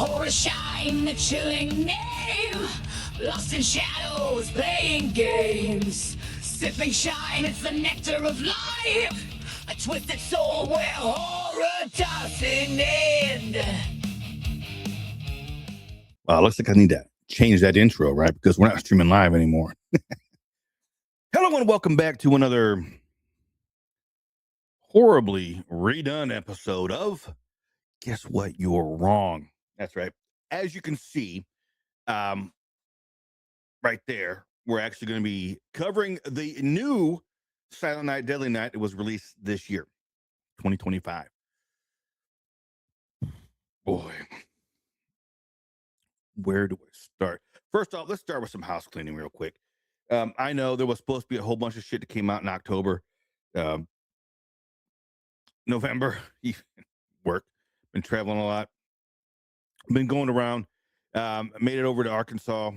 horror shine, the chilling name. Lost in shadows, playing games. Sipping shine, it's the nectar of life. A twisted soul where horror doesn't end. Looks like I need to change that intro, right? Because we're not streaming live anymore. Hello and welcome back to another horribly redone episode of Guess What? You're Wrong. That's right. As you can see, right there, we're actually going to be covering the new Silent Night, Deadly Night. It was released this year, 2025. Boy, where do I start? First off, let's start with some house cleaning real quick. I know there was supposed to be a whole bunch of shit that came out in October. November, work, been traveling a lot, been going around, made it over to Arkansas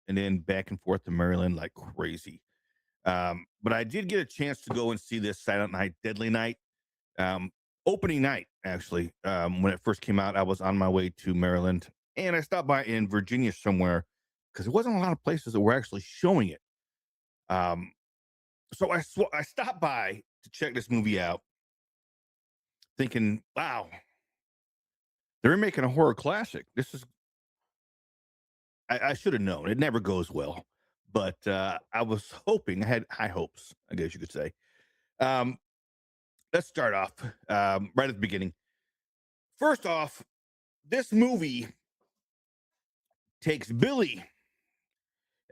and then back and forth to Maryland like crazy. But I did get a chance to go and see this Silent Night, Deadly Night, opening night, actually. When it first came out, I was on my way to Maryland and I stopped by in Virginia somewhere because there wasn't a lot of places that were actually showing it. So I stopped by to check this movie out, thinking, wow, they're making a horror classic. This is, I should have known. It never goes well, but I was hoping, I had high hopes, I guess you could say. Let's start off right at the beginning. First off, this movie takes Billy,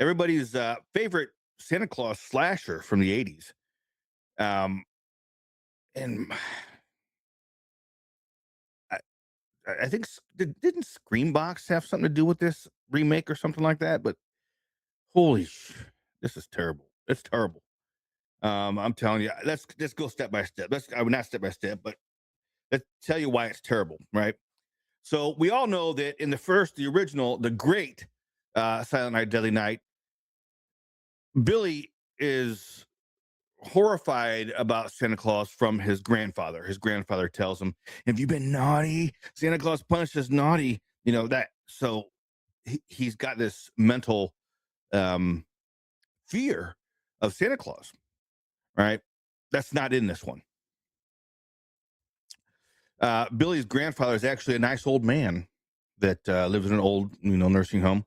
everybody's favorite Santa Claus slasher from the 80s. And I think didn't Screambox have something to do with this remake or something like that? But holy this is terrible. It's terrible. I'm telling you, let's just go step by step. I would not step by step, but let's tell you why it's terrible, right? So we all know that in the original, the great Silent Night, Deadly Night, Billy is horrified about Santa Claus from his grandfather. His grandfather tells him, "Have you been naughty? Santa Claus punishes naughty." You know that. So he's got this mental fear of Santa Claus, right? That's not in this one. Billy's grandfather is actually a nice old man that lives in an old, nursing home.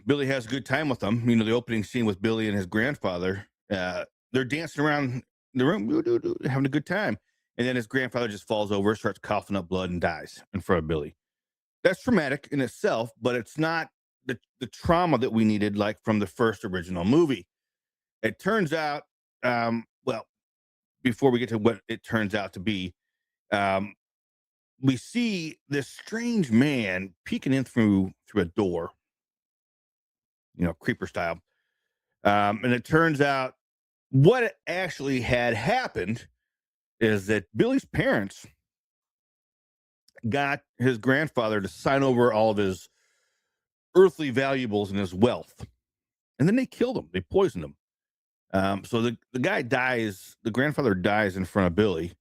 Billy has a good time with them. The opening scene with Billy and his grandfather, they're dancing around the room, having a good time. And then his grandfather just falls over, starts coughing up blood and dies in front of Billy. That's traumatic in itself, but it's not the trauma that we needed, like from the first original movie. It turns out, well, before we get to what it turns out to be, we see this strange man peeking in through a door, creeper style. And it turns out what actually had happened is that Billy's parents got his grandfather to sign over all of his earthly valuables and his wealth. And then they killed him. They poisoned him. So the guy dies, the grandfather dies in front of Billy.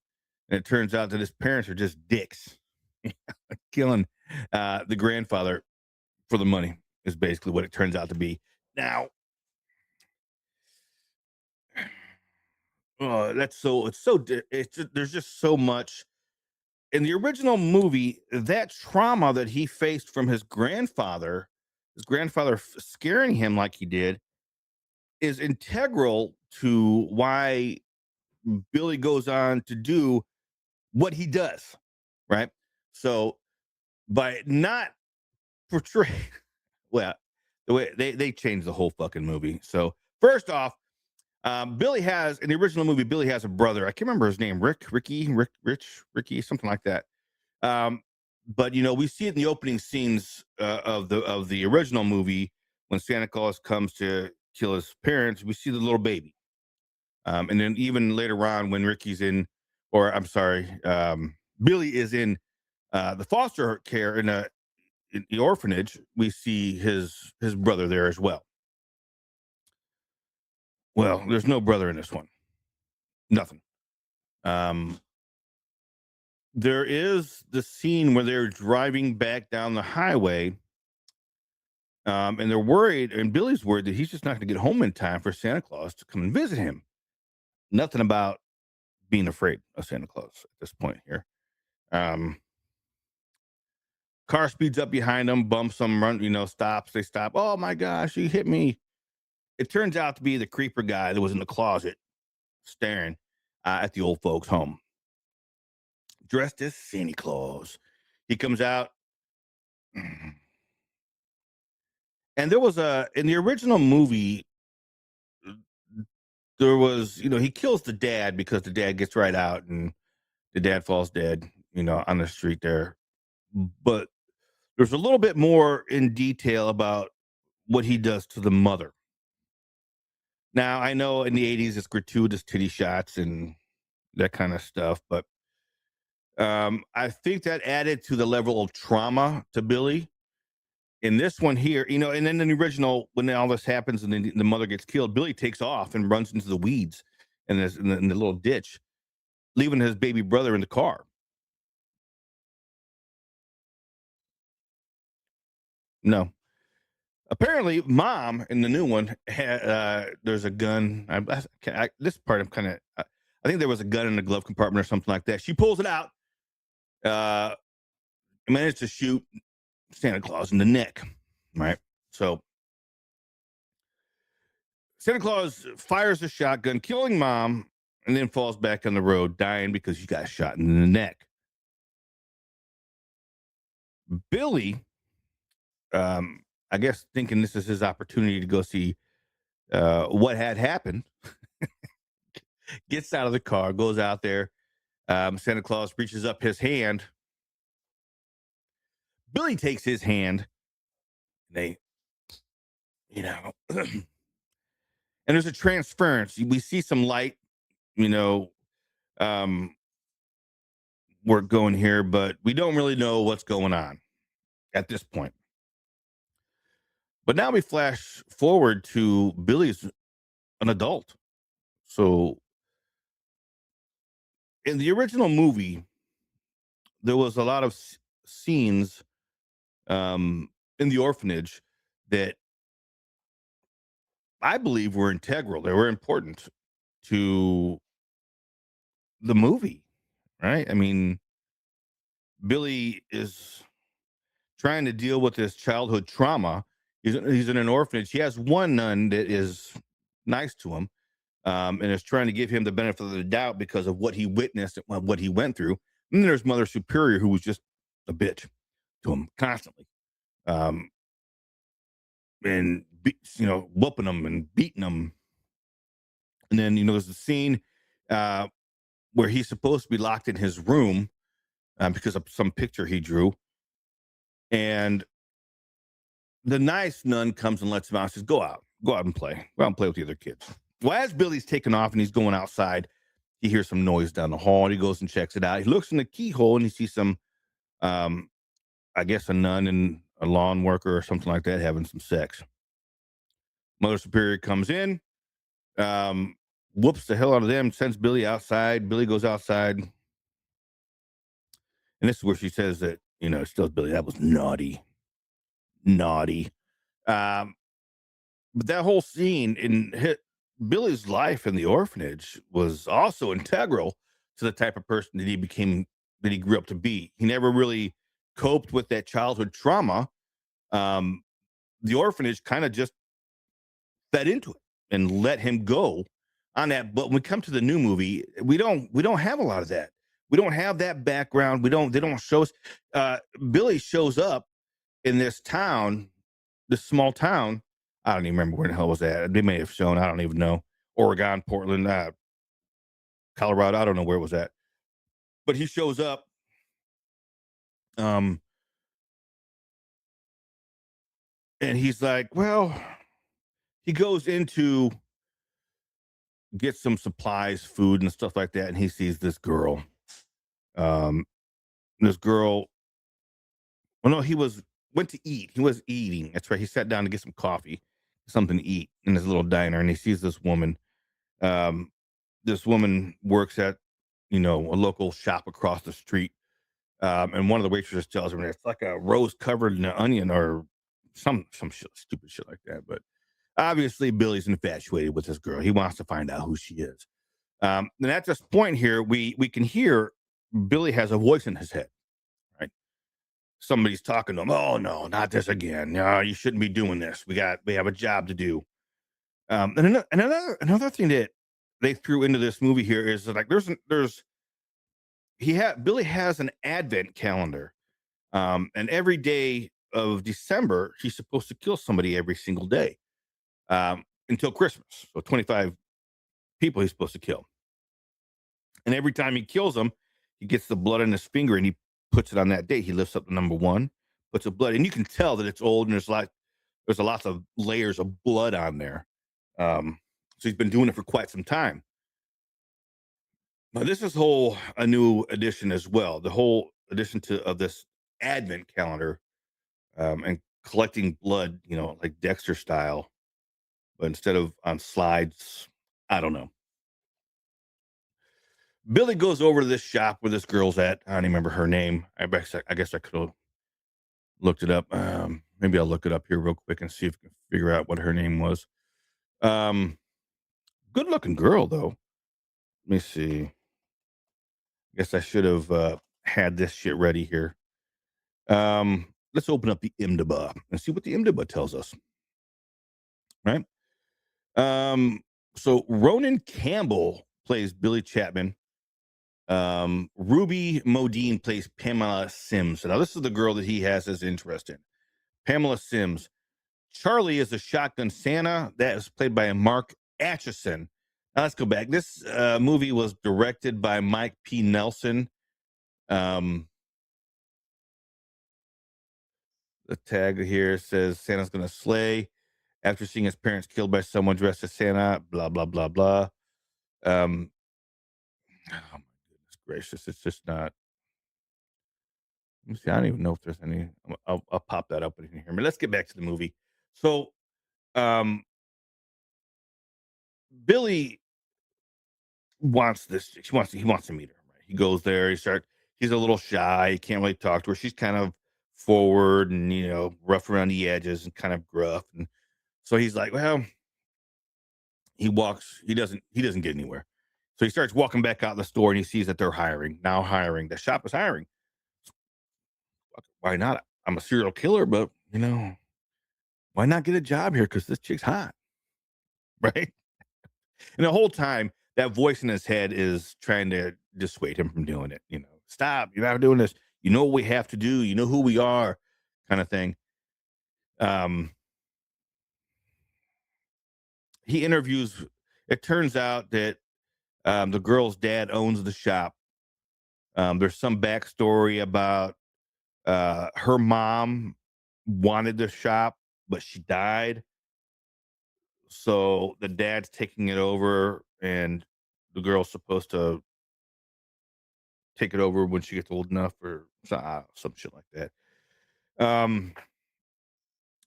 And it turns out that his parents are just dicks. Killing the grandfather for the money is basically what it turns out to be. Now, there's just so much in the original movie. That trauma that he faced from his grandfather scaring him like he did, is integral to why Billy goes on to do what he does, right? So by not portray, well, the way they changed the whole fucking movie. So first off, Billy has, in the original movie, Billy has a brother. I can't remember his name, Ricky, something like that. But we see it in the opening scenes of the original movie when Santa Claus comes to kill his parents. We see the little baby, and then even later on when Billy is in the foster care in the orphanage, we see his brother there as well. Well, there's no brother in this one. Nothing. there is the scene where they're driving back down the highway, and they're worried, and Billy's worried that he's just not going to get home in time for Santa Claus to come and visit him. Nothing about being afraid of Santa Claus at this point here. Um, Car speeds up behind them, bumps them, stops. They stop. Oh my gosh, he hit me. It turns out to be the creeper guy that was in the closet staring at the old folks' home, dressed as Santa Claus. He comes out, and there was in the original movie, there was, he kills the dad because the dad gets right out and the dad falls dead, on the street there. But there's a little bit more in detail about what he does to the mother. Now, I know in the 80s it's gratuitous titty shots and that kind of stuff, but I think that added to the level of trauma to Billy. In this one here, and then in the original, when all this happens and then the mother gets killed, Billy takes off and runs into the weeds and in the little ditch, leaving his baby brother in the car. No, apparently, mom in the new one there's a gun. This part I'm kind of. I think there was a gun in the glove compartment or something like that. She pulls it out, uh, managed to shoot Santa Claus in the neck. Right, so Santa Claus fires a shotgun, killing mom, and then falls back on the road, dying because he got shot in the neck. Billy, I guess, thinking this is his opportunity to go see what had happened, gets out of the car, goes out there. Santa Claus reaches up his hand. Billy takes his hand. They, and there's a transference. We see some light, you know, um, work going here, but we don't really know what's going on at this point. But now we flash forward to Billy's an adult. So in the original movie, there was a lot of scenes in the orphanage that I believe were integral. They were important to the movie, right? I mean, Billy is trying to deal with this childhood trauma. He's in an orphanage. He has one nun that is nice to him, and is trying to give him the benefit of the doubt because of what he witnessed and what he went through. And then there's Mother Superior, who was just a bitch to him constantly, um, and whooping him and beating him. And then there's the scene uh, where he's supposed to be locked in his room because of some picture he drew, and the nice nun comes and lets him out and says, go out and play. Go out and play with the other kids. Well, as Billy's taking off and he's going outside, he hears some noise down the hall. And he goes and checks it out. He looks in the keyhole and he sees some, I guess, a nun and a lawn worker or something like that having some sex. Mother Superior comes in, whoops the hell out of them, sends Billy outside. Billy goes outside. And this is where she says that, she tells Billy, that was naughty. Naughty. Um, but that whole scene Billy's life in the orphanage was also integral to the type of person that he grew up to be. He never really coped with that childhood trauma. The orphanage kind of just fed into it and let him go on that. But when we come to the new movie, we don't have a lot of that. We don't have that background. They don't show us. Billy shows up in this town, this small town. I don't even remember where the hell was that. They may have shown, I don't even know. Oregon, Portland, Colorado. I don't know where it was at. But he shows up. And he's like, well, he goes into get some supplies, food and stuff like that. And he sees this girl. This girl, well, no, went to eat. He was eating. That's right. He sat down to get some coffee, something to eat in his little diner. And he sees this woman. This woman works at, a local shop across the street. And one of the waitresses tells him it's like a rose covered in an onion or some shit, stupid shit like that. But obviously, Billy's infatuated with this girl. He wants to find out who she is. And at this point here, we can hear Billy has a voice in his head. Right, somebody's talking to him. Oh no, not this again. No, you shouldn't be doing this. We have a job to do. And another thing that they threw into this movie here is that, like there's Billy has an advent calendar. And every day of December, he's supposed to kill somebody every single day until Christmas. So 25 people he's supposed to kill. And every time he kills them, he gets the blood on his finger and he puts it on that day. He lifts up the number one, puts the blood, and you can tell that it's old and there's a lots of layers of blood on there. So he's been doing it for quite some time. Now this is a new addition as well. The whole addition of this advent calendar and collecting blood, like Dexter style, but instead of on slides, I don't know. Billy goes over to this shop where this girl's at. I don't even remember her name. I guess I could have looked it up. Maybe I'll look it up here real quick and see if I can figure out what her name was. Um, Good looking girl though. Let me see. Guess I should have had this shit ready here. Let's open up the IMDb and see what the IMDb tells us. Right. Um, so Ronan Campbell plays Billy Chapman. Ruby Modine plays Pamela Sims. So now this is the girl that he has his interest in. Pamela Sims. Charlie is a shotgun Santa. That is played by Mark Atchison. Now let's go back. This movie was directed by Mike P. Nelson. The tag here says Santa's gonna slay after seeing his parents killed by someone dressed as Santa. Blah blah blah blah. Um, oh my goodness gracious! It's just not. Let me see. I don't even know if there's any. I'll pop that up in here. But let's get back to the movie. So, um, Billy wants this. He wants to meet her. Right? He goes there. He's a little shy. He can't really talk to her. She's kind of forward and rough around the edges and kind of gruff. And so he's like, well, he walks. He doesn't get anywhere. So he starts walking back out the store and he sees that they're hiring. Now hiring. The shop is hiring. Why not? I'm a serial killer, but why not get a job here? Because this chick's hot, right? And the whole time, that voice in his head is trying to dissuade him from doing it. Stop. You're not doing this. You know what we have to do. You know who we are, kind of thing. Um, he interviews. It turns out that the girl's dad owns the shop. There's some backstory about her mom wanted the shop, but she died. So the dad's taking it over, and the girl's supposed to take it over when she gets old enough, or some shit like that. Um,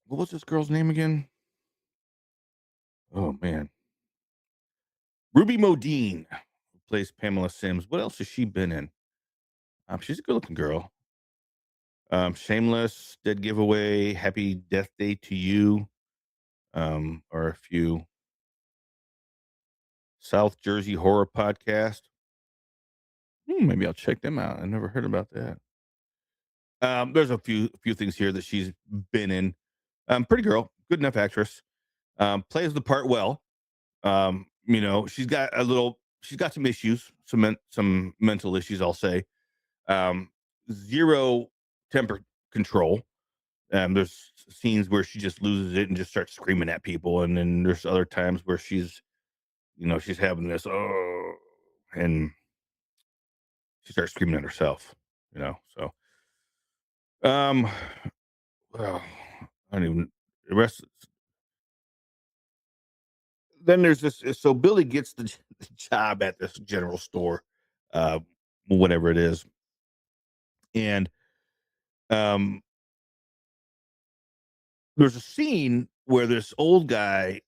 what was this girl's name again? Oh man, Ruby Modine plays Pamela Sims. What else has she been in? She's a good-looking girl. Shameless, Dead Giveaway, Happy Death Day to You, or a few. South Jersey Horror Podcast. Maybe I'll check them out. I never heard about that. There's a few things here that she's been in. Pretty girl, good enough actress. Plays the part well. She's got some issues, some mental issues, I'll say. Um, Zero temper control. There's scenes where she just loses it and just starts screaming at people, and then there's other times where she's having this and she starts screaming at herself. So um, well, I don't even the rest. Then there's this. So Billy gets the job at this general store, uh, whatever it is, and um, there's a scene where this old guy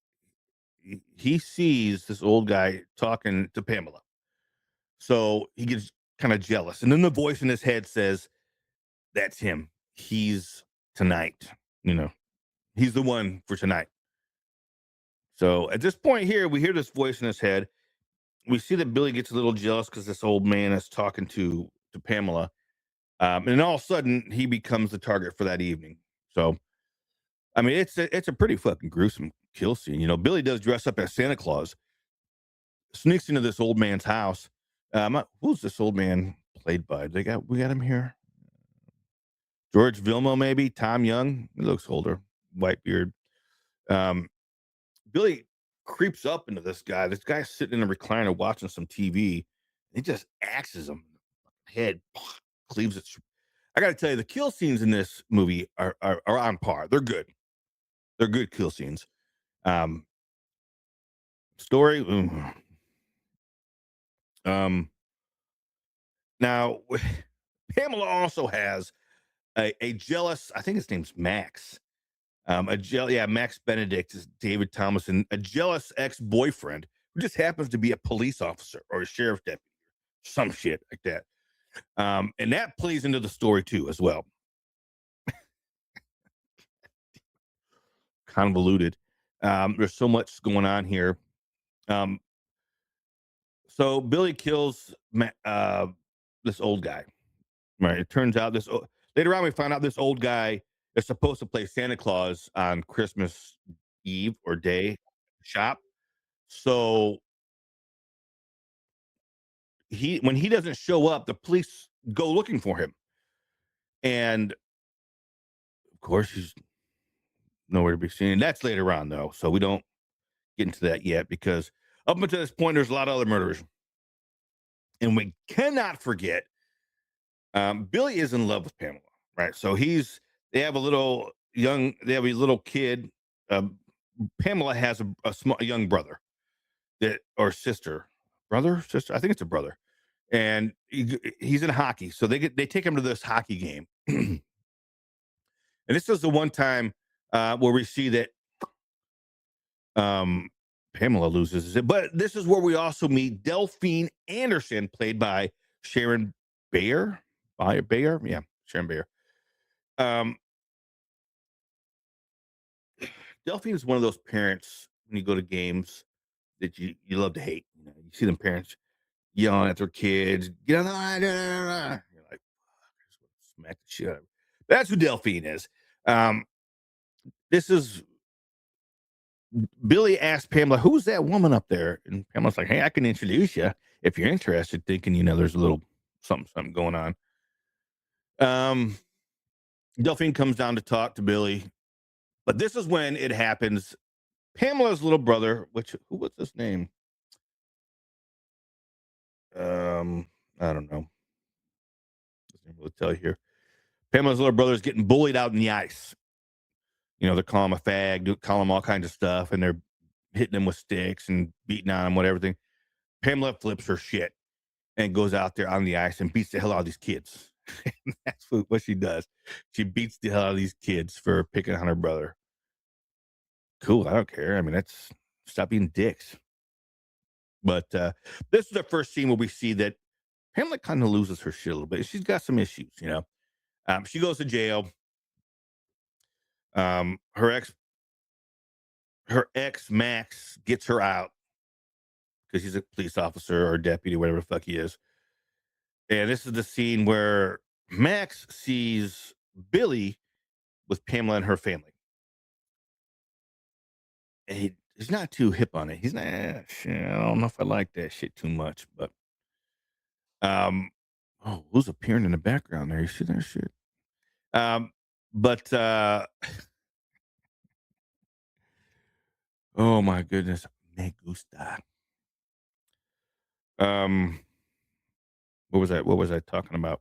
he sees this old guy talking to Pamela, so he gets kind of jealous, and then the voice in his head says, that's him. He's tonight, you know, he's the one for tonight. So at this point here, we hear this voice in his head. We see that Billy gets a little jealous because this old man is talking to Pamela, and then all of a sudden he becomes the target for that evening. So I mean, it's a pretty fucking gruesome kill scene. You know, Billy does dress up as Santa Claus, sneaks into this old man's house. Who's this old man played by? We got him here. George Vilmo, maybe Tom Young. He looks older, white beard. Um, Billy creeps up into this guy. This guy's sitting in a recliner watching some TV. He just axes him. Head cleaves it. I got to tell you, the kill scenes in this movie are on par. They're good. They're good kill scenes. Um, story. Um, now, Pamela also has a jealous. I think his name's Max. Max Benedict is David Thomason, a jealous ex-boyfriend who just happens to be a police officer or a sheriff deputy, some shit like that. And that plays into the story too, as well. Convoluted. There's so much going on here. Um, so Billy kills this old guy. Right. It turns out later on we find out this old guy is supposed to play Santa Claus on Christmas Eve or day shop. So when he doesn't show up, the police go looking for him. And of course he's nowhere to be seen. That's later on though. So we don't get into that yet because up until this point, there's a lot of other murders. And we cannot forget Billy is in love with Pamela, right? So they have a little kid. Um, Pamela has a young brother or sister, sister. I think it's a brother, and he's in hockey. So they take him to this hockey game, and this is the one time where we see that um, Pamela loses it. But this is where we also meet Delphine Anderson, played by Sharon Bayer. Bayer, yeah, Sharon Bayer. Um, Delphine is one of those parents when you go to games that you love to hate. You know, you see them parents yelling at their kids, get on the line, You're like, smack the shit out of them. That's who Delphine is. Um, this is Billy asked Pamela, "Who's that woman up there?" And Pamela's like, "Hey, I can introduce you if you're interested." Thinking, there's a little something going on. Um, Delphine comes down to talk to Billy, but this is when it happens. Pamela's little brother, what's his name? Um, I don't know. Doesn't really tell you here. Pamela's little brother is getting bullied out in the ice. They're calling him a fag, calling him all kinds of stuff, and they're hitting him with sticks and beating on him, whatever thing. Pamela flips her shit and goes out there on the ice and beats the hell out of these kids. That's what she does. She beats the hell out of these kids for picking on her brother. Cool. I don't care. I mean, stop being dicks. But this is the first scene where we see that Pamela kind of loses her shit a little bit. She's got some issues. She goes to jail. Um, her ex, her ex Max gets her out because he's a police officer or deputy, whatever the fuck he is. And this is the scene where Max sees Billy with Pamela and her family. And he's not too hip on it. He's not, shit, I don't know if I like that shit too much, but um oh, who's appearing in the background there? You see that shit? But oh my goodness, me gusta. Um, what was I talking about?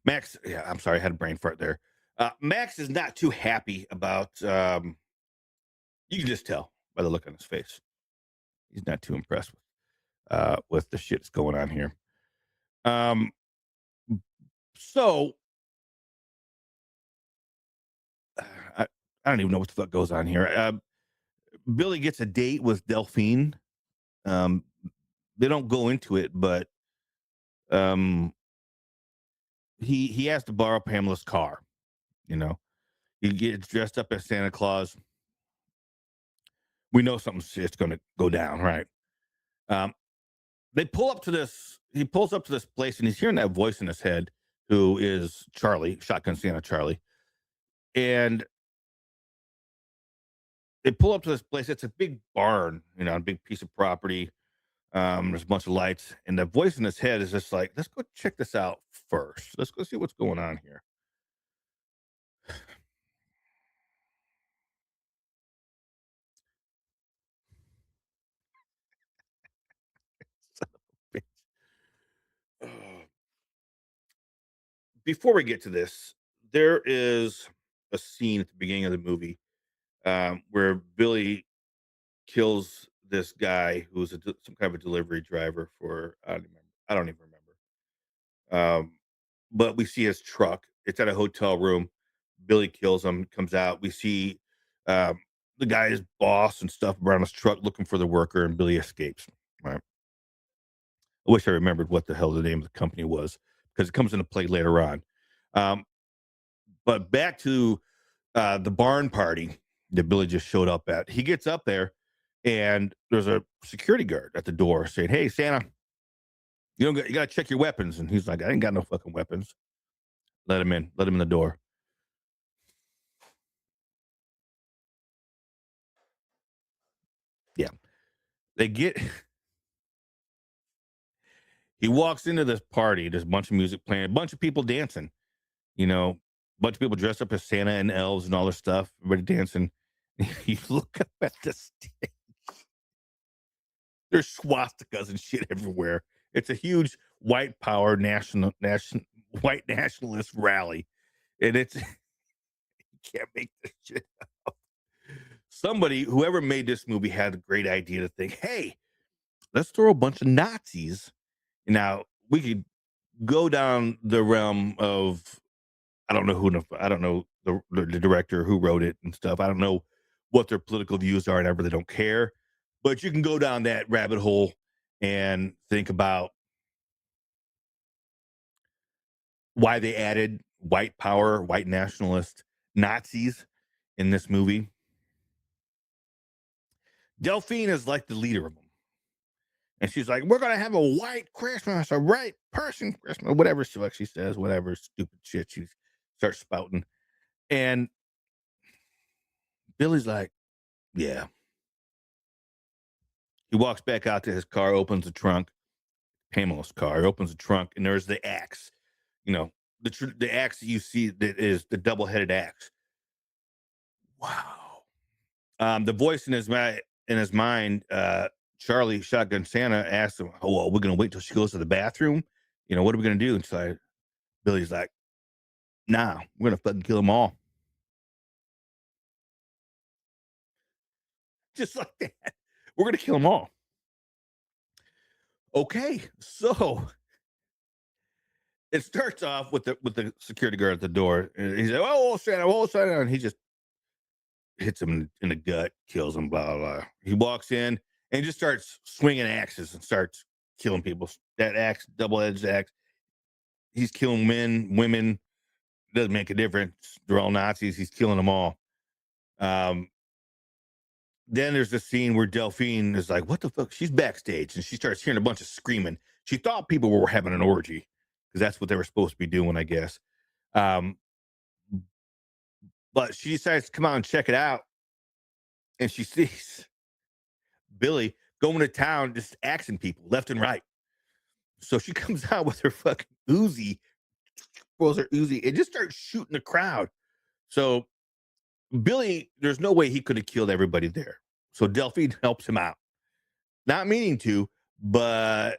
Max, yeah, I'm sorry, I had a brain fart there. Max is not too happy about you can just tell by the look on his face. He's not too impressed with the shit that's going on here. Um, so I, I don't even know what the fuck goes on here. Billy gets a date with Delphine. Um, they don't go into it, but Um, he has to borrow Pamela's car. You know, he gets dressed up as Santa Claus. We know something shit's going to go down, right? Um, they pull up to this. He pulls up to this place, and he's hearing that voice in his head, who is Charlie, Shotgun Santa Charlie. And they pull up to this place. It's a big barn, a big piece of property. There's a bunch of lights, and the voice in his head is just like, "Let's go check this out first. Let's go see what's going on here." Son of a bitch. Before we get to this, there is a scene at the beginning of the movie where Billy kills this guy who's some kind of a delivery driver for I don't even remember. But we see his truck. It's at a hotel room. Billy kills him. Comes out. We see um, the guy's boss and stuff around his truck looking for the worker, and Billy escapes. Right. I wish I remembered what the hell the name of the company was because it comes into play later on. Um, but back to the barn party that Billy just showed up at. He gets up there, and there's a security guard at the door saying, "Hey, Santa, you got to check your weapons." And he's like, "I ain't got no fucking weapons." Let him in. Let him in the door. Yeah, they get. He walks into this party. There's a bunch of music playing, a bunch of people dancing. A bunch of people dressed up as Santa and elves and all this stuff. Everybody dancing. You look up at the stage. There's swastikas and shit everywhere. It's a huge white power national white nationalist rally, and it's you can't make this shit up. Somebody, whoever made this movie, had a great idea to think, hey, let's throw a bunch of Nazis. Now we could go down the realm of I don't know the director who wrote it and stuff. I don't know what their political views are, and I really don't care. But you can go down that rabbit hole and think about why they added white power, white nationalist Nazis in this movie. Delphine is like the leader of them. And she's like, we're going to have a white Christmas, a white person Christmas, whatever she says, whatever stupid shit she starts spouting. And Billy's like, yeah. He walks back out to his car, opens the trunk, Pamela's car, opens the trunk, and there's the axe. The axe that you see that is the double headed axe. Wow. The voice in his mind, Charlie Shotgun Santa asks him, "Oh, well, we're gonna wait till she goes to the bathroom. What are we gonna do?" And so Billy's like, "Nah, we're gonna fucking kill them all, just like that. We're gonna kill them all." Okay, so it starts off with the security guard at the door, and he's like, oh Santa," and he just hits him in the gut, kills him, blah, blah, blah. He walks in and just starts swinging axes and starts killing people. That axe, double edged axe, he's killing men, women, doesn't make a difference. They're all Nazis. He's killing them all. Um, then there's the scene where Delphine is like, what the fuck? She's backstage and she starts hearing a bunch of screaming. She thought people were having an orgy because that's what they were supposed to be doing, I guess. Um, but she decides to come out and check it out. And she sees Billy going to town just axing people left and right. So she comes out with her fucking Uzi, pulls her Uzi, and just starts shooting the crowd. So Billy, there's no way he could have killed everybody there. So Delphine helps him out. Not meaning to, but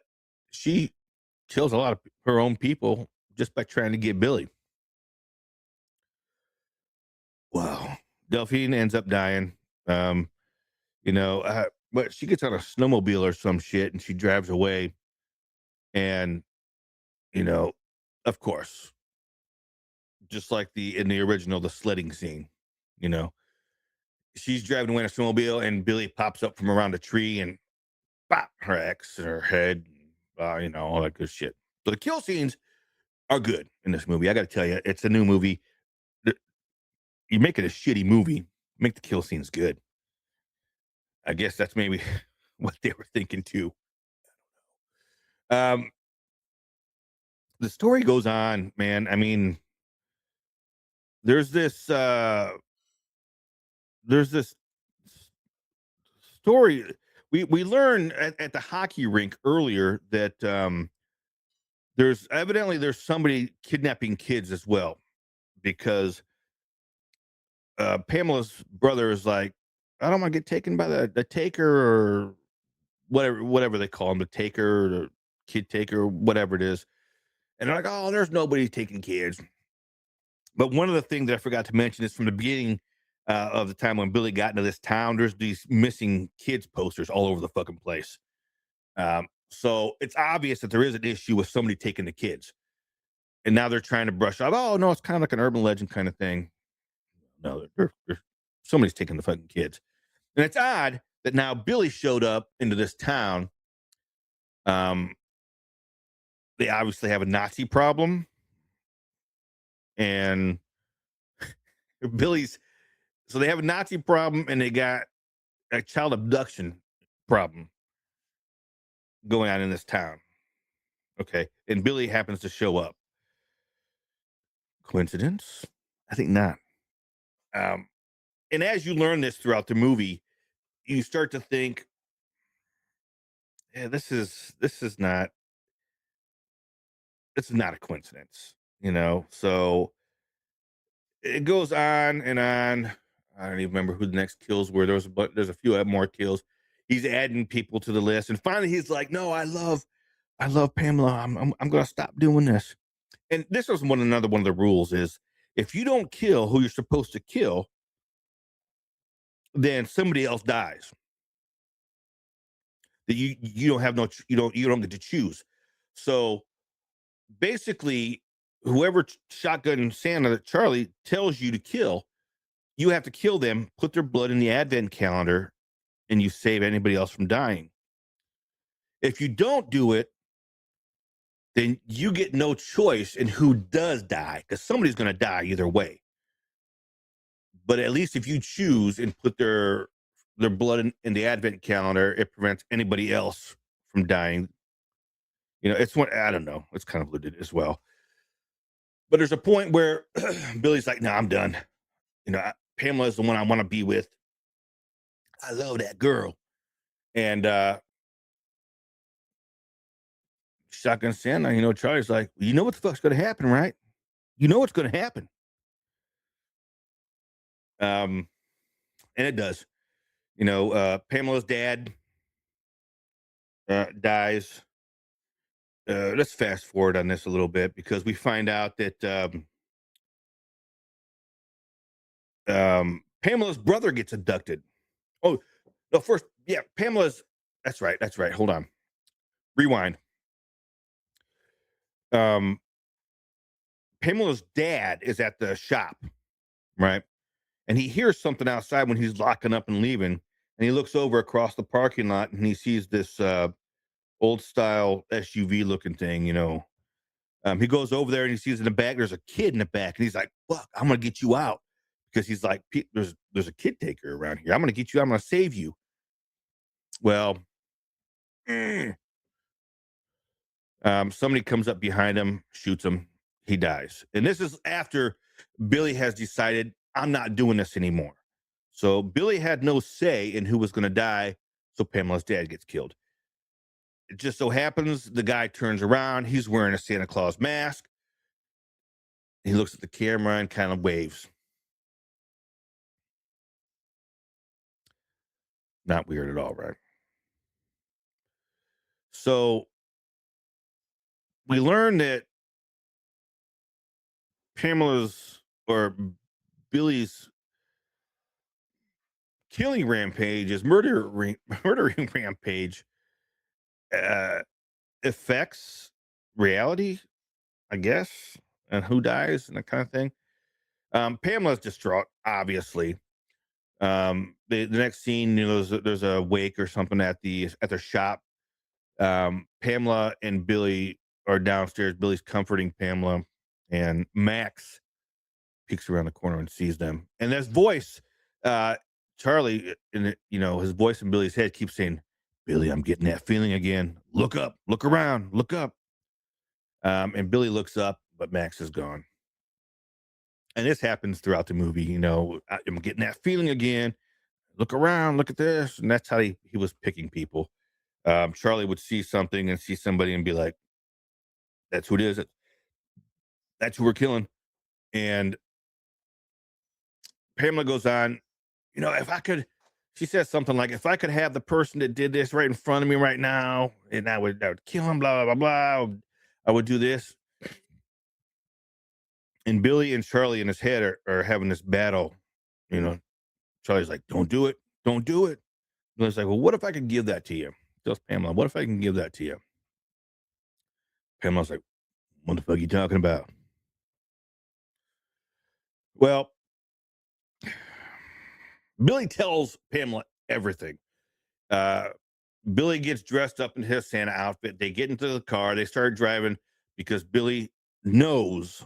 she kills a lot of her own people just by trying to get Billy. Wow. Delphine ends up dying. Um, but she gets on a snowmobile or some shit and she drives away. And, you know, of course, just like in the original, the sledding scene, you know, she's driving away in a snowmobile and Billy pops up from around a tree and pop her axe in her head, all that good shit. So the kill scenes are good in this movie. I got to tell you, it's a new movie. You make it a shitty movie, make the kill scenes good. I guess that's maybe what they were thinking too. Um, the story goes on, man. I mean, there's this uh there's this story we learn at the hockey rink earlier that there's somebody kidnapping kids as well because Pamela's brother is like, I don't want to get taken by the taker or whatever they call him, the taker or the kid taker, whatever it is. And they're like, oh, there's nobody taking kids. But one of the things that I forgot to mention is from the beginning of the time when Billy got into this town, there's these missing kids posters all over the fucking place. So it's obvious that there is an issue with somebody taking the kids. And now they're trying to brush off, oh, no, it's kind of like an urban legend kind of thing. No, somebody's taking the fucking kids. And it's odd that now Billy showed up into this town. Um, they obviously have a Nazi problem. And Billy's, so they have a Nazi problem and they got a child abduction problem going on in this town. Okay. And Billy happens to show up. Coincidence? I think not. Um, and as you learn this throughout the movie, you start to think, yeah, this is not a coincidence, you know? So it goes on and on. I don't even remember who the next kills were. There's a few more kills. He's adding people to the list. And finally he's like, no, I love Pamela. I'm going to stop doing this. And this was another one of the rules is if you don't kill who you're supposed to kill, then somebody else dies. That you don't have you don't get to choose. So basically, whoever shotgun Santa Charlie tells you to kill, you have to kill them, put their blood in the advent calendar, and you save anybody else from dying. If you don't do it, then you get no choice in who does die because somebody's going to die either way. But at least if you choose and put their blood in the advent calendar, it prevents anybody else from dying. You know, it's what I don't know. It's kind of looted as well. But there's a point where Billy's like, "No, I'm done. You know, Pamela is the one I want to be with. I love that girl." And Shotgun Santa, you know, Charlie's like, "You know what the fuck's going to happen, right? You know what's going to happen." Um, and it does. You know, Pamela's dad dies. Let's fast forward on this a little bit because we find out that Pamela's brother gets abducted. Oh, no, first, yeah, Pamela's. That's right. That's right. Hold on. Rewind. Um, Pamela's dad is at the shop, right? And he hears something outside when he's locking up and leaving. And he looks over across the parking lot and he sees this old style SUV looking thing, you know. He goes over there and he sees in the back, there's a kid in the back. And he's like, fuck, I'm going to get you out. Because he's like, there's a kid taker around here. I'm going to get you. I'm going to save you. Well, somebody comes up behind him, shoots him. He dies. And this is after Billy has decided, I'm not doing this anymore. So Billy had no say in who was going to die. So Pamela's dad gets killed. It just so happens the guy turns around. He's wearing a Santa Claus mask. He looks at the camera and kind of waves. Not weird at all, right? So we learn that Pamela's or Billy's killing rampage is murdering rampage uh, affects reality, I guess, and who dies and that kind of thing. Pamela's distraught, obviously. The next scene, you know, there's a wake or something at their shop. Pamela and Billy are downstairs. Billy's comforting Pamela, and Max peeks around the corner and sees them. And this voice, uh, Charlie, his voice in Billy's head keeps saying, "Billy, I'm getting that feeling again. Look up, look around, look up." And Billy looks up, but Max is gone. And this happens throughout the movie. I'm getting that feeling again. Look around, look at this. And that's how he was picking people. Charlie would see something and see somebody and be like, "That's who it is. That's who we're killing." And Pamela goes on, if I could, she says something like, "If I could have the person that did this right in front of me right now, and I would kill him, blah, blah, blah, blah. I would do this." And Billy and Charlie in his head are having this battle. You know, Charlie's like, "Don't do it. Don't do it." And it's like, "Well, what if I could give that to you?" Tells Pamela, "What if I can give that to you?" Pamela's like, "What the fuck are you talking about?" Well, Billy tells Pamela everything. Uh, Billy gets dressed up in his Santa outfit. They get into the car. They start driving because Billy knows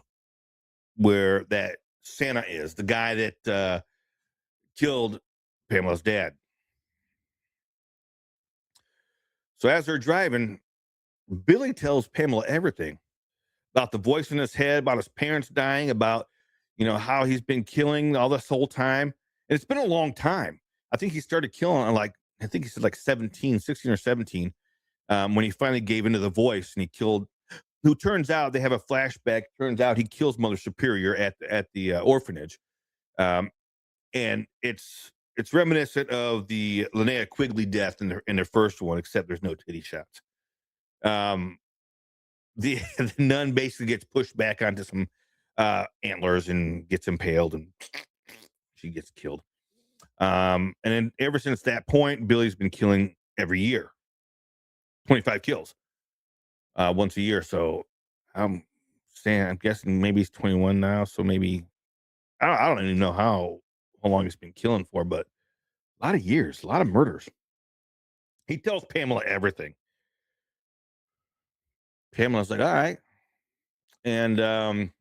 where that Santa is, the guy that killed Pamela's dad. So as they're driving, Billy tells Pamela everything about the voice in his head, about his parents dying, about how he's been killing all this whole time. And it's been a long time. I think he started killing I think he said like 17, 16 or 17, when he finally gave into the voice and he killed, who turns out, they have a flashback. Turns out he kills Mother Superior at the orphanage. Um, and it's reminiscent of the Linnea Quigley death in their first one, except there's no titty shots. Um, the nun basically gets pushed back onto some antlers and gets impaled, and she gets killed. And then ever since that point, Billy's been killing every year, 25 kills once a year. So I'm guessing maybe he's 21 now. So maybe I don't even know how long he's been killing for, but a lot of years, a lot of murders. He tells Pamela everything. Pamela's like, "All right." And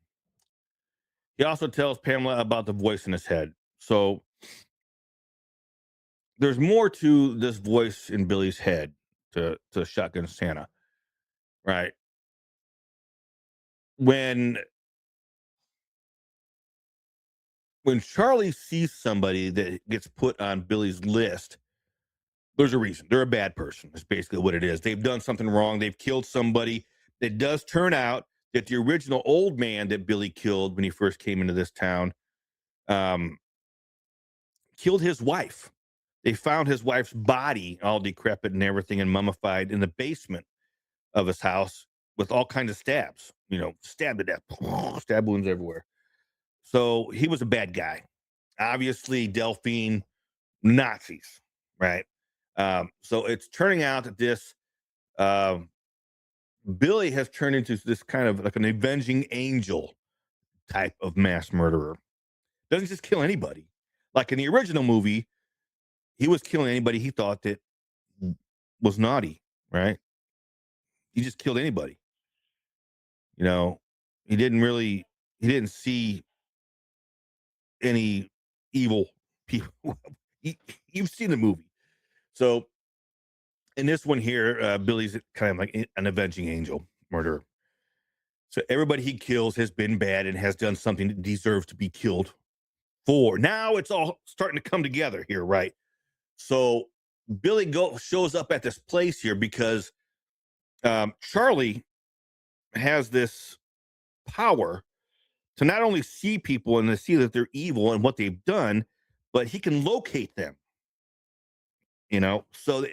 he also tells Pamela about the voice in his head. So there's more to this voice in Billy's head to Shotgun Santa, right? When when Charlie sees somebody that gets put on Billy's list, there's a reason. They're a bad person. That's basically what it is. They've done something wrong. They've killed somebody. It does turn out that the original old man that Billy killed when he first came into this town um, killed his wife. They found his wife's body all decrepit and everything and mummified in the basement of his house with all kinds of stabs, stabbed to death, stab wounds everywhere. So he was a bad guy. Obviously, Delphine, Nazis, right? So it's turning out that this um, Billy has turned into this kind of like an avenging angel type of mass murderer. Doesn't just kill anybody. Like in the original movie, he was killing anybody he thought that was naughty, right? He just killed anybody. You know, he didn't really he didn't see any evil people. You- You've seen the movie. So in this one here, Billy's kind of like an avenging angel murderer. So everybody he kills has been bad and has done something that deserves to be killed for. Now it's all starting to come together here, right? So Billy shows up at this place here because Charlie has this power to not only see people and to see that they're evil and what they've done, but he can locate them. So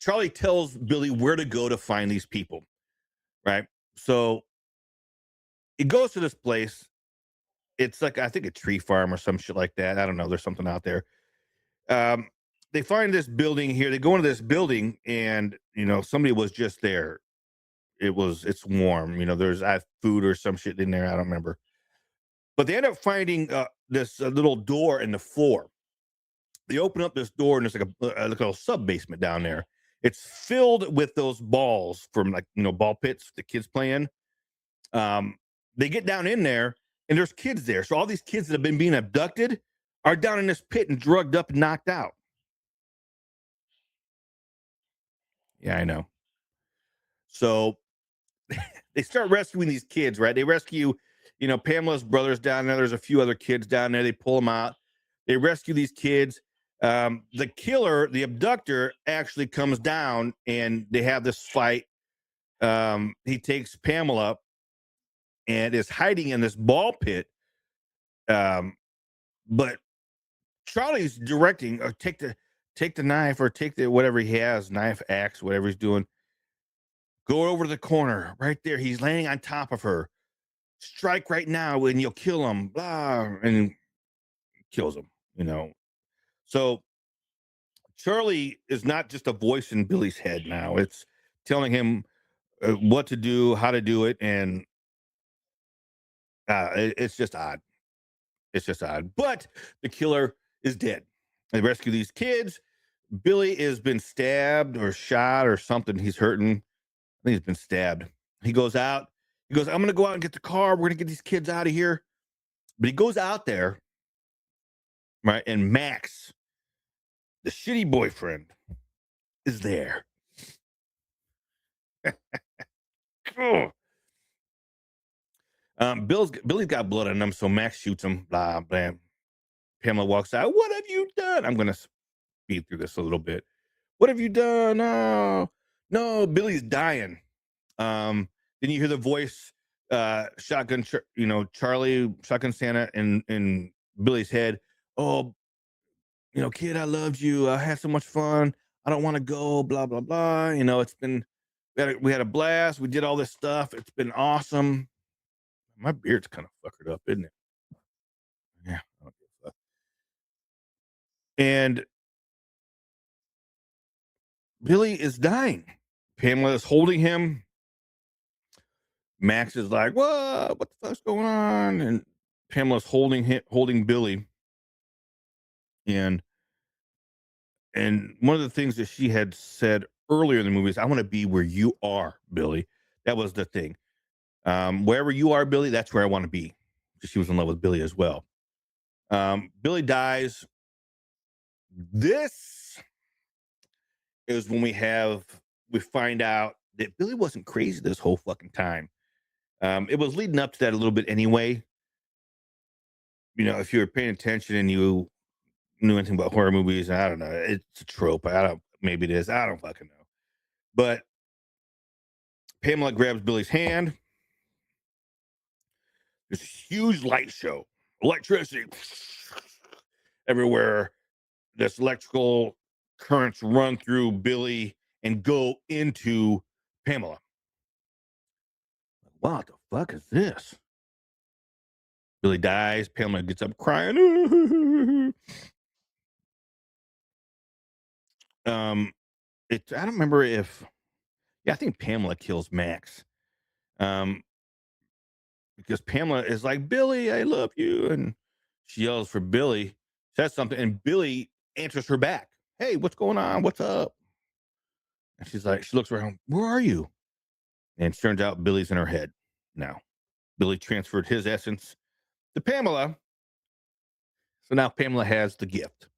Charlie tells Billy where to go to find these people, right? So he goes to this place. It's like, I think, a tree farm or some shit like that. I don't know. There's something out there. Um, they find this building here. They go into this building, and somebody was just there. It's warm. There's food or some shit in there. I don't remember. But they end up finding this little door in the floor. They open up this door, and there's like a little sub basement down there. It's filled with those balls from, like, ball pits the kids playing. They get down in there and there's kids there. So all these kids that have been being abducted are down in this pit and drugged up and knocked out. Yeah, I know. So they start rescuing these kids, right? They rescue, Pamela's brothers down there. There's a few other kids down there. They pull them out. They rescue these kids. The killer, the abductor, actually comes down and they have this fight. He takes Pamela and is hiding in this ball pit. But Charlie's directing, or take the knife, or take the whatever he has, knife, axe, whatever he's doing. Go over to the corner right there. He's laying on top of her. Strike right now and you'll kill him. Blah, and kills him. So Charlie is not just a voice in Billy's head now. It's telling him what to do, how to do it, and it's just odd. It's just odd. But the killer is dead. They rescue these kids. Billy has been stabbed or shot or something. He's hurting. I think he's been stabbed. He goes out. He goes, I'm going to go out and get the car. We're going to get these kids out of here. But he goes out there, right? And Max, the shitty boyfriend, is there. Billy's got blood on him, so Max shoots him. Blah, blah. Pamela walks out. What have you done? I'm going to speed through this a little bit. What have you done? No, Billy's dying. Then you hear the voice, shotgun, Charlie, shotgun Santa in Billy's head. Oh, kid, I loved you. I had so much fun. I don't want to go. Blah blah blah. It's been we had a blast. We did all this stuff. It's been awesome. My beard's kind of fuckered up, isn't it? Yeah. I don't give a fuck. And Billy is dying. Pamela is holding him. Max is like, what the fuck's going on? And Pamela's holding Billy. And one of the things that she had said earlier in the movie is, I want to be where you are, Billy. That was the thing. Wherever you are, Billy, that's where I want to be. She was in love with Billy as well. Billy dies. This is when we find out that Billy wasn't crazy this whole fucking time. It was leading up to that a little bit anyway. If you were paying attention and you knew anything about horror movies, I don't know. It's a trope. Maybe it is. I don't fucking know. But Pamela grabs Billy's hand. There's a huge light show, electricity everywhere. This electrical currents run through Billy and go into Pamela. What the fuck is this? Billy dies. Pamela gets up crying. I don't remember if, I think Pamela kills Max. Because Pamela is like, Billy, I love you. And she yells for Billy, says something, and Billy answers her back. Hey, what's going on? What's up? And she's like, she looks around, where are you? And it turns out Billy's in her head now. Billy transferred his essence to Pamela. So now Pamela has the gift.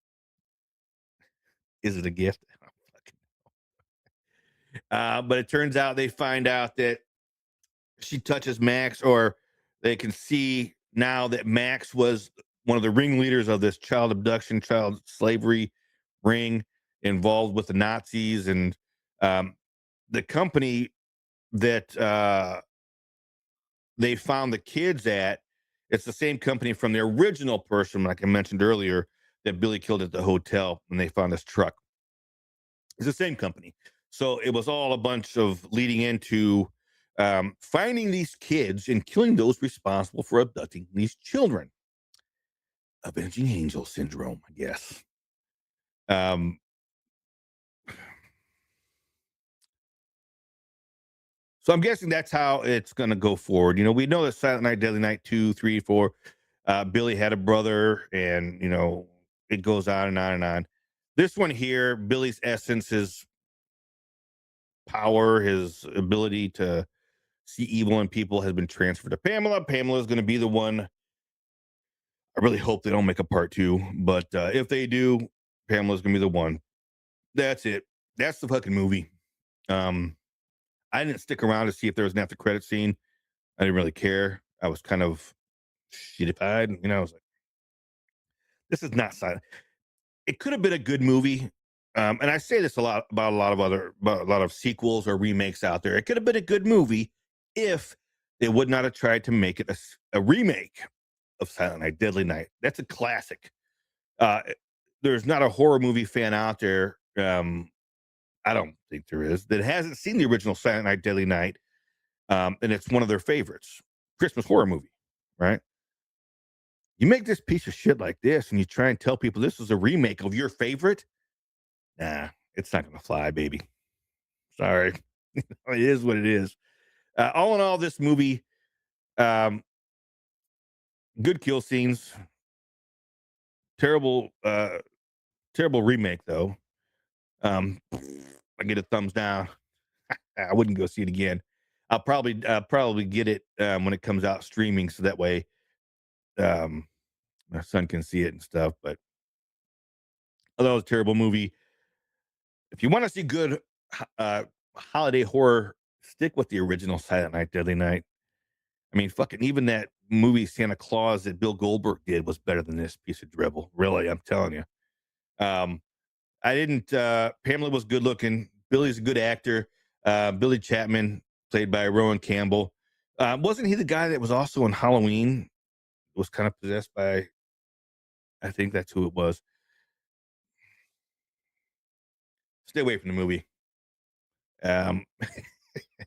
Is it a gift? But it turns out they find out that she touches Max, or they can see now that Max was one of the ringleaders of this child abduction, child slavery ring involved with the Nazis. And the company that they found the kids at, it's the same company from the original person, like I mentioned earlier, that Billy killed at the hotel when they found this truck. It's the same company. So it was all a bunch of leading into finding these kids and killing those responsible for abducting these children. Avenging Angel syndrome, I guess. So I'm guessing that's how it's going to go forward. We know that Silent Night, Deadly Night 2, 3, 4, Billy had a brother, and, it goes on and on and on. This one here, Billy's essence is power, his ability to see evil in people has been transferred to Pamela. Pamela is going to be the one. I really hope they don't make a part two, but if they do, Pamela's going to be the one. That's it. That's the fucking movie. I didn't stick around to see if there was an after credit scene. I didn't really care. I was kind of shitified. I was like, this is not silent. It could have been a good movie. And I say this a lot about a lot of sequels or remakes out there. It could have been a good movie if they would not have tried to make it a remake of Silent Night, Deadly Night. That's a classic. Uh, there's not a horror movie fan out there. I don't think there is that hasn't seen the original Silent Night, Deadly Night. And it's one of their favorites. Christmas horror movie, right? You make this piece of shit like this and you try and tell people this is a remake of your favorite. Nah, it's not going to fly, baby. Sorry. It is what it is. All in all, this movie, good kill scenes. Terrible remake, though. I get a thumbs down. I wouldn't go see it again. I'll probably get it when it comes out streaming, so that way my son can see it and stuff. But although it's a terrible movie, if you want to see good holiday horror, stick with the original Silent Night, Deadly Night. I mean, fucking even that movie Santa Claus that Bill Goldberg did was better than this piece of dribble. Really, I'm telling you. I didn't. Pamela was good looking. Billy's a good actor. Billy Chapman, played by Rowan Campbell. Wasn't he the guy that was also in Halloween? Was kind of possessed by. I think that's who it was. Stay away from the movie.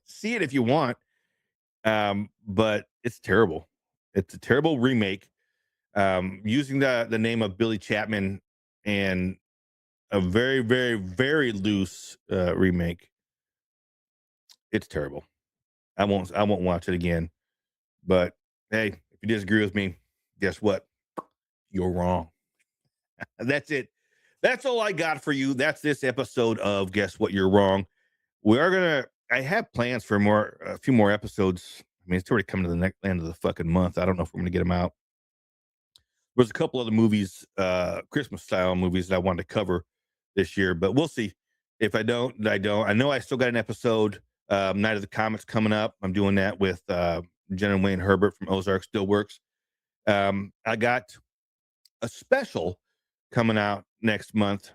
See it if you want. But it's terrible. It's a terrible remake. Using the name of Billy Chapman and a very, very, very loose remake. It's terrible. I won't watch it again. But hey, if you disagree with me, guess what? You're wrong. That's it. That's all I got for you. That's this episode of Guess What, You're Wrong. I have plans for a few more episodes. I mean, it's already coming to the end of the fucking month. I don't know if we're going to get them out. There's a couple other movies, Christmas style movies that I wanted to cover this year, but we'll see. If I don't, I don't. I know I still got an episode, Night of the Comets coming up. I'm doing that with Jen and Wayne Herbert from Ozark Still Works. I got a special coming out next month.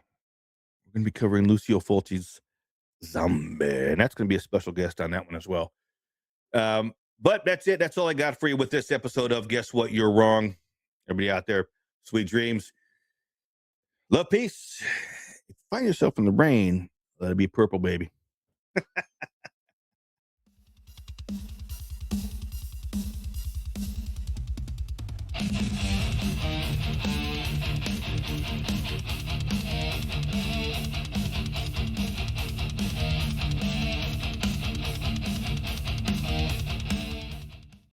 We're going to be covering Lucio Fulci's Zombie, and that's going to be a special guest on that one as well. But that's it. That's all I got for you with this episode of Guess What, You're Wrong. Everybody out there, sweet dreams. Love, peace. If you find yourself in the rain, let it be purple, baby.